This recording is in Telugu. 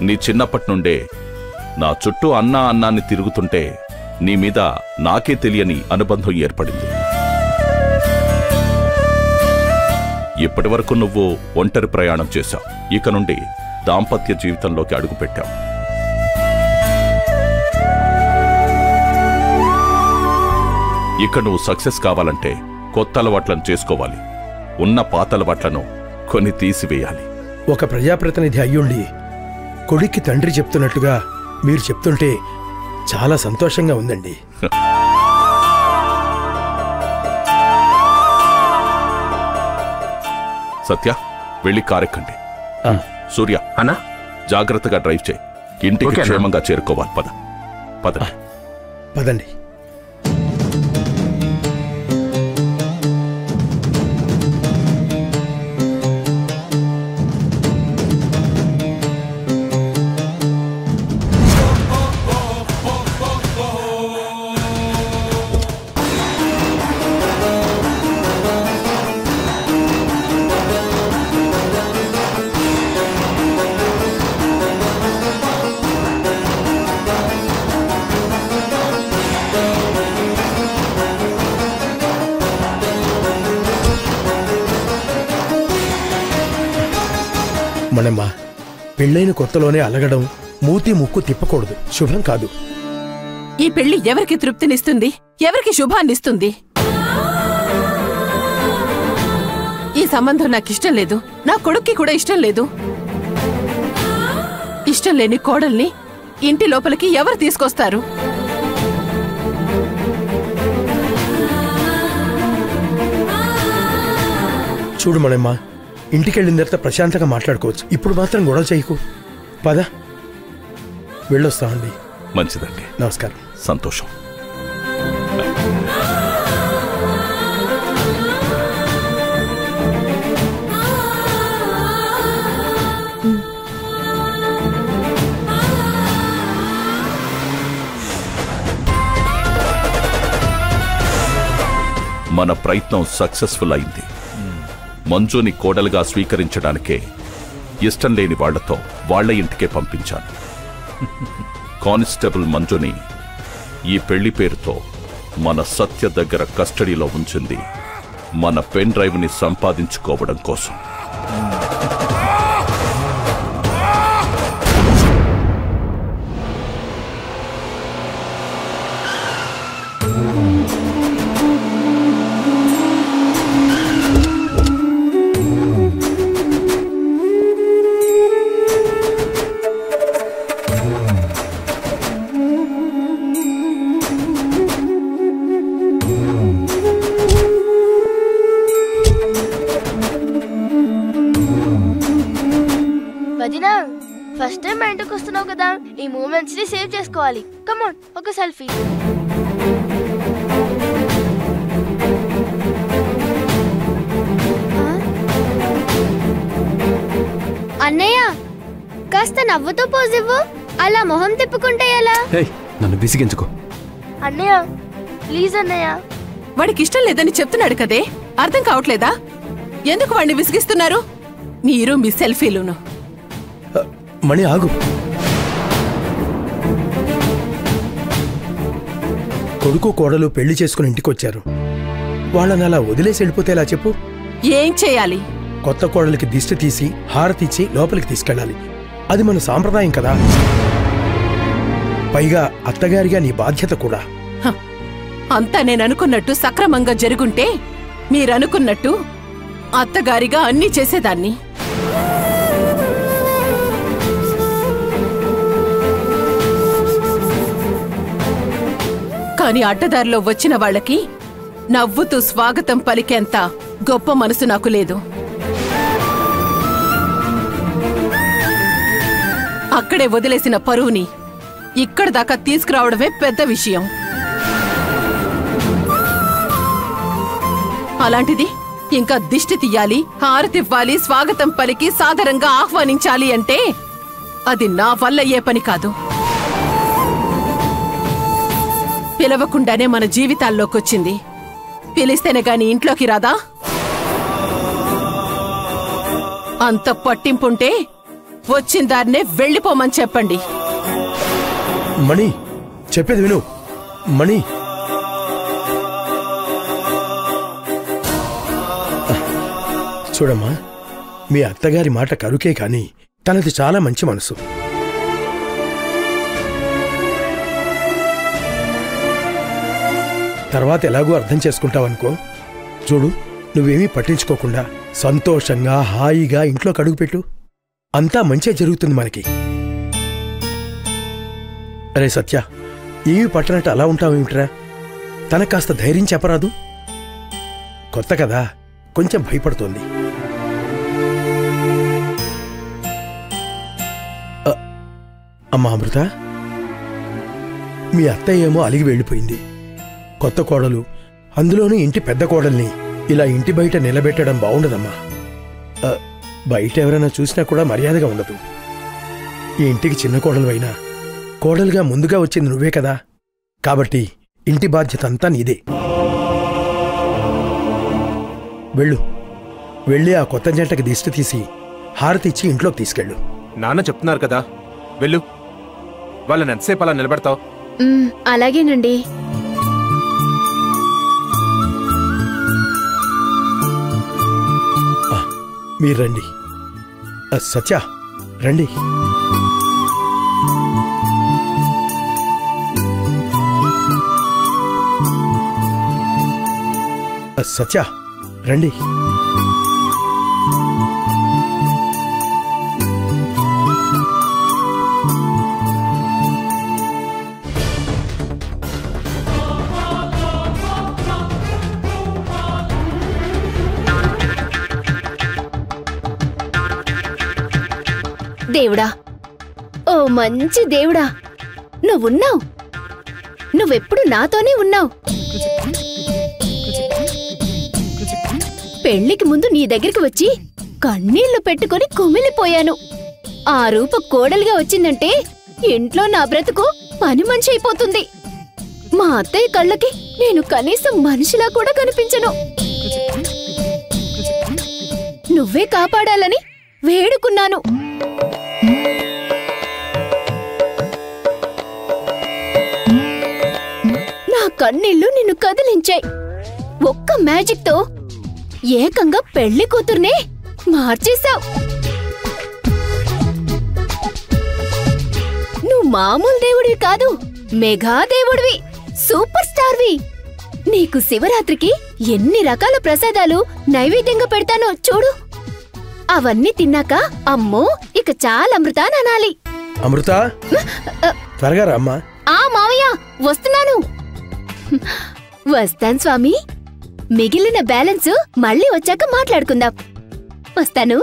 నీ చిన్నప్పటి నుండే నా చుట్టూ అన్నాన్ని తిరుగుతుంటే నీ మీద నాకే తెలియని అనుబంధం ఏర్పడింది. ఇప్పటివరకు నువ్వు ఒంటరి ప్రయాణం చేశావు. ఇక నుండి దాంపత్య జీవితంలోకి అడుగుపెట్టావు. ఇక నువ్వు సక్సెస్ కావాలంటే కొత్త అలవాట్లను చేసుకోవాలి. ఉన్న పాత అలవాట్లను కొన్ని తీసివేయాలి. ఒక ప్రజాప్రతినిధి అయ్యుండి కొడుక్కి తండ్రి చెప్తున్నట్టుగా మీరు చెప్తుంటే చాలా సంతోషంగా ఉందండి. సత్య, వెళ్ళి కారెక్కండి. సూర్య అన్నా, జాగ్రత్తగా డ్రైవ్ చేయి. ఇంటికి క్షేమంగా చేరుకోవాలి. పదండి. మనమ్మా, పెళ్ళైన కొత్తలోనే అలగడం, మూతి ముక్కు తిప్పకూడదు. శుభం కాదు. ఈ పెళ్లి ఎవరికి తృప్తినిస్తుంది, ఎవరికి శుభాన్నిస్తుంది? ఈ సంబంధం నాకిష్టం లేదు. నా కొడుక్కి కూడా ఇష్టం లేదు. ఇష్టం లేని కోడల్ని ఇంటి లోపలికి ఎవరు తీసుకొస్తారు? చూడు మనమ్మా, ఇంటికెళ్ళిన తర్వాత ప్రశాంతంగా మాట్లాడుకోవచ్చు. ఇప్పుడు మాత్రం గొడవ చేయకు. పద, వెళ్ళొస్తామండి. మంచిదండి. నమస్కారం. సంతోషం. మన ప్రయత్నం సక్సెస్ఫుల్ అయింది. మంజుని కోడలుగా స్వీకరించడానికే ఇష్టం లేని వాళ్లతో వాళ్ల ఇంటికే పంపించాను. కానిస్టేబుల్ మంజుని ఈ పెళ్లి పేరుతో మన సత్య దగ్గర కస్టడీలో ఉంచింది మన పెన్ డ్రైవ్ని సంపాదించుకోవడం కోసం. ఫస్ట్ టైం మా ఇంటికి వస్తున్నావు కదా, ఈ మూమెంట్స్ ని సేవ్ చేసుకోవాలి. కమ్ ఆన్, ఒక సెల్ఫీ. అన్నయ్య, కాస్త నవ్వుతూ పోజ్ ఇవ్వు. అలా మొహం తిప్పుకుంటే ఎలా? నన్ను విసిగించుకో. అన్నయ్య ప్లీజ్ అన్నయ్య. వాడికి ఇష్టం లేదని చెప్తున్నాడు కదే, అర్థం కావట్లేదా? ఎందుకు వాడిని విసిగిస్తున్నారు? మీరు మీ సెల్ఫీలును. మణి ఆగు. కొడుకు కోడలు పెళ్లి చేసుకుని ఇంటికొచ్చారు. వాళ్ళని అలా వదిలేసి వెళ్ళిపోతే ఎలా చెప్పు? ఏం చేయాలి? కొత్త కోడలికి దిష్టి తీసి హారతిచ్చి లోపలికి తీసుకెళ్ళాలి. అది మన సాంప్రదాయం కదా. పైగా అత్తగారిగా నీ బాధ్యత కూడా. అంతా నేననుకున్నట్టు సక్రమంగా జరుగుంటే మీరనుకున్నట్టు అత్తగారిగా అన్నీ చేసేదాన్ని. కాని అడ్డదారిలో వచ్చిన వాళ్ళకి నవ్వుతూ స్వాగతం పలికేంత గొప్ప మనసు నాకు లేదు. అక్కడే వదిలేసిన పరువుని ఇక్కడ దాకా తీసుకురావడమే పెద్ద విషయం. అలాంటిది ఇంకా దిష్టి తీయాలి, హారతివ్వాలి, స్వాగతం పలికి సాదరంగా ఆహ్వానించాలి అంటే అది నా వల్ల ఏ పని కాదు. పిలవకుండానే మన జీవితాల్లోకొచ్చింది. పిలిస్తేనే గాని ఇంట్లోకి రాదా? అంత పట్టింపుంటే వచ్చిన దారినే వెళ్ళిపోమని చెప్పండి. మణి, చెప్పేది విను. మణి, చూడమ్మా, మీ అత్తగారి మాట కరుకే కాని తనది చాలా మంచి మనసు. తర్వాత ఎలాగో అర్థం చేసుకుంటావనుకో. చూడు, నువ్వేమీ పట్టించుకోకుండా సంతోషంగా హాయిగా ఇంట్లో కడుగుపెట్టు. అంతా మంచే జరుగుతుంది మనకి. అరే సత్య, ఏమీ పట్టనట్టు అలా ఉంటావేమిట్రా? తనకు కాస్త ధైర్యం చెప్పరాదు? కొత్త కదా, కొంచెం భయపడుతోంది. అమ్మా అమృత, మీ అత్తయ్య ఏమో అలిగి వెళ్ళిపోయింది. కొత్త కోడలు, అందులోనూ ఇంటి పెద్ద కోడల్ని ఇలా ఇంటి బయట నిలబెట్టడం బావుండదమ్మా. బయట ఎవరైనా చూసినా కూడా మర్యాదగా ఉండదు. ఈ ఇంటికి చిన్న కోడలు అయినా కోడలుగా ముందుగా వచ్చింది నువ్వే కదా. కాబట్టి ఇంటి బాధ్యత అంతా నీదే. వెళ్ళు, వెళ్ళి ఆ కొత్త జంటకి దిష్టి తీసి హారతి ఇచ్చి ఇంట్లోకి తీసుకెళ్ళు. నాన్న చెప్తున్నారు కదా, వెళ్ళు. వాళ్ళని ఎంతసేపు అలా నిలబెడతావు? అలాగేనండి. మీరు రండి. సత్య, రండి. సత్య, రండి. దేవుడా, ఓ మంచి దేవుడా, నువ్వున్నావు. నువ్వెప్పుడు నాతోనే ఉన్నావు. పెళ్లికి ముందు నీ దగ్గరికి వచ్చి కన్నీళ్లు పెట్టుకుని కుమిలిపోయాను. ఆ రూప కోడలుగా వచ్చిందంటే ఇంట్లో నా బ్రతుకు పని మనిషి అయిపోతుంది. మా అత్తయ్య కళ్ళకి నేను కనీసం మనిషిలా కూడా కనిపించను. నువ్వే కాపాడాలని వేడుకున్నాను. నా కన్నీళ్లు నిన్ను కదిలించాయి. ఒక్క మ్యాజిక్ తో ఏకంగా పెళ్లి కూతుర్నే మార్చేశావు. నువ్వు మామూలు దేవుడివి కాదు, మెగా దేవుడివి, సూపర్ స్టార్వి. నీకు శివరాత్రికి ఎన్ని రకాల ప్రసాదాలు నైవేద్యంగా పెడతానో చూడు. అవన్నీ తిన్నాక అమ్మో ఇక చాలా అమృత అనాలి. అమృత, త్వరగా రామ్మా. ఆ మావయ్య, వస్తున్నాను. వస్తాను స్వామి. మిగిలిన బ్యాలెన్స్ మళ్ళీ వచ్చాక మాట్లాడుకుందాం. వస్తాను.